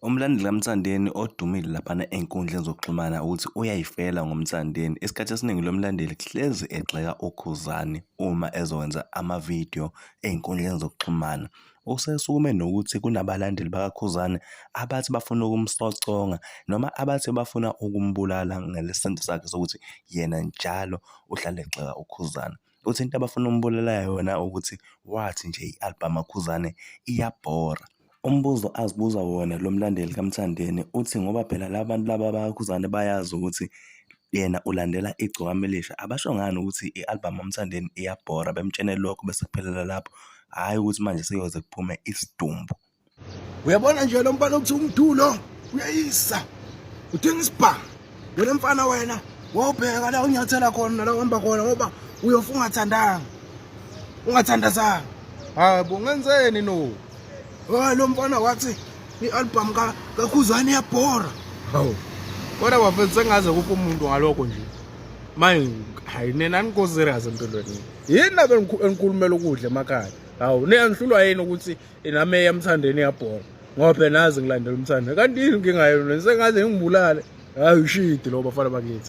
Umlandeli kaMthandeni odumile laphana ey'nkundleni zokuxhumana ukuthi uyayifela ngoMthandeni. Isikhathi esiningi lo mlandeli kuhlezi egxeka uKhuzani uma ezokwenza amavidiyo ey'nkundleni zokuxhumana. Usesukume nokuthi kunabalandeli bakaKhuzani abathi bafuna ukumsoconga noma abathi bafuna ukumbulala ngalesi senzo sakhe sokuthi yena njalo uhlale egxeka uKhuzani. Uthi into abafuna ukumbulala yona ukuthi wathi nje i-album kaKhuzani iyabhora. Umbuzo azibuza wona lo mlandeli kaMthandeni uthi ngoba phela la bantu laba bakaKhuzani bayazi ukuthi yena ulandela iGcokama Elisha, abasho ngani ukuthi i-album kaMthandeni iyabhora, bemtshene lokho bese kuphelela lapho, hhayi ukuthi manje seyoze kuphume isidumbu. Uyabona nje lo mfana ukuthi umdulo uyayisa udinga isibhamu. Wena mfana wena wobheka la unyathela khona nala uhamba khona ngoba uyofa ungathandazanga. Hayi ngenzeni no? Lo mfana wathi i-album kaKhuzani iyabhora. Hawu. Kodwa wafethu sengaze kuphi umuntu ngalokho nje. Manje hayi nina niko serious empilweni. Yini nabe enikhulumela ukudla emakhaya? Hawu niyangihlulwa yini ukuthi nami eyaMthandeni iyabhora? Ngoba phela nazi ngilandela uMthandeni. Kanti yini inkinga yenu? Sengaze ngingibulale. Hayi ushidi lo bafana bakithi.